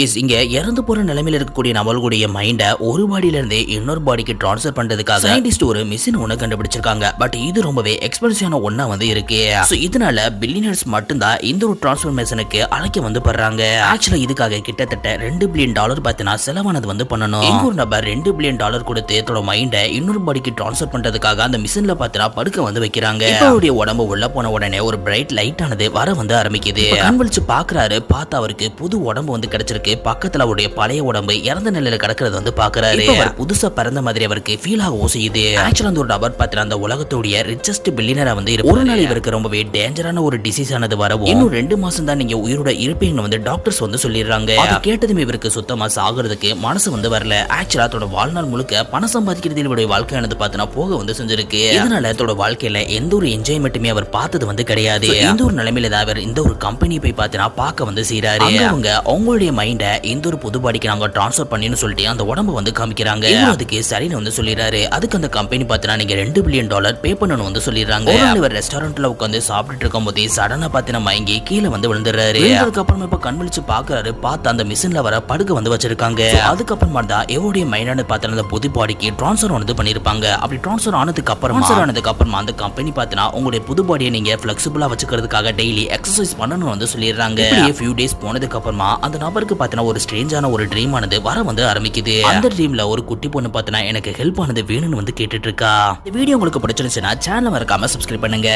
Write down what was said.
இங்க இறந்து போற நிலைமையில இருக்கக்கூடிய நம்மளுடைய மைண்டை ஒரு பாடியில இருந்து இன்னொரு பாடிக்கு டிரான்ஸ்ஃபர் பண்றதுக்காக சயின்டிஸ்ட் ஒரு மிஷின் ஒண்ணு கண்டுபிடிச்சிருக்காங்க. பட் இது ரொம்பவே எக்ஸ்பென்சிவான ஒண்ணா இருக்கு. சோ இதனால பில்லியனர்ஸ் மட்டும்தான் இந்த ஒரு டிரான்ஸ்ஃபர்மேஷனுக்கு அழைக்க படுறாங்க. ஆக்சுவலா இதுக்காக கிட்டத்தட்ட $2 பில்லியன் பார்த்தீங்கன்னா செலவானது பண்ணணும். எங்க ஒரு நபர் $2 பில்லியன் கொடுத்து தன்னோட மைண்டை இன்னொரு பாடிக்கு டிரான்ஸ்ஃபர் பண்றதுக்காக அந்த மிஷின்ல பார்த்தீங்கன்னா படுக்க வைக்கிறாங்க. இவருடைய உடம்பு உள்ள போன உடனே ஒரு பிரைட் லைட் ஆனது வர ஆரம்பிக்குது. கண் வலிச்சு பாக்குறாரு. பார்த்தா அவருக்கு புது உடம்பு கிடைச்சிருக்கு. பக்கத்துல அவருடைய பழைய உடம்பு இறந்த நிலையில கிடக்கிறது பாக்குறாரு. புதுசா பிறந்த மாதிரி அவருக்கு ஃபீல் ஆகவும் செய்யுது. ஆக்சுவலா அந்த ஒரு நபர் பார்த்தா அந்த உலகத்துடைய ரிச்சஸ்ட் பில்லியனரா இருப்பாரு. ஒரு நாள் இவருக்கு ரொம்பவே டேஞ்சரான ஒரு டிசீஸ் ஆனது வரவும் இன்னும் 2 மாசம் தான் நீங்க உயிரோட இருப்பீங்கன்னு டாக்டர்ஸ் சொல்லிடுறாங்க. அது கேட்டதுமே இவருக்கு சுத்தமா சாகிறதுக்கு மனசு வரல. ஆக்சுவலா தன்னோட வாழ்நாள் முழுக்க பணம் சம்பாதிக்கிறது இவருடைய வாழ்க்கையானது பார்த்தா போக செஞ்சிருக்கு. இதனால தன்னோட வாழ்க்கையில எந்த ஒரு என்ஜாய்மெண்ட்டுமே அவர் பார்த்தது கிடையாது. இந்த ஒரு நிலைமையில தான் அவர் இந்த ஒரு கம்பெனி போய் பார்த்தா பார்க்க செய்யறாரு. அவங்க அவங்களுடைய மைண்ட் இந்த ஒரு புது பாடிக்கு நாங்க டிரான்ஸ்ஃபர் பண்ணின்னு சொல்லிட்டு அந்த உடம்பு காமிக்கிறாங்க. அதுக்கு சரின்னு சொல்லிடுறாரு. அதுக்கு அந்த கம்பெனி பார்த்தா நீங்க $2 பில்லியன் பே பண்ணணும் சொல்லிடுறாங்க. இவர் ரெஸ்டாரண்ட்ல உட்காந்து சாப்பிட்டு இருக்கும் போதே சடனா பார்த்தா மயங்கி கீழே விழுந்துறாரு. அதுக்கப்புறமா இப்ப கண் விழிச்சு பாக்குறாரு. பார்த்து அந்த மிஷின்ல வர படுக்க வச்சிருக்காங்க. அதுக்கப்புறமா தான் எவருடைய மைண்டான பார்த்தா அந்த புது பாடிக்கு டிரான்ஸ்ஃபர் பண்ணிருப்பாங்க. அப்படி டிரான்ஸ்ஃபர் ஆனதுக்கு அப்புறமா அந்த கம்பெனி பார்த்தா உங்களுடைய புது பாடியை நீங்க பிளெக்சிபிளா வச்சுக்கிறதுக்காக டெய்லி எக்ஸசைஸ் பண்ணணும் சொல்லிடுறாங்க. few days போனதுக்கு அப்புறமா அந்த நபருக்கு பார்த்தா ஒரு ஸ்ட்ரேஞ்சான ஒரு ட்ரீம் ஆனது வர ஆரம்பிக்குது. அந்த ட்ரீம்ல ஒரு குட்டி பொண்ணு பார்த்தா எனக்கு ஹெல்ப் ஆனது வேணும்னு கேட்டுட்டு இருக்கா. இந்த வீடியோ உங்களுக்கு பிடிச்சிருந்துச்சுன்னா சேனலை மறக்காம சப்ஸ்கிரைப் பண்ணுங்க.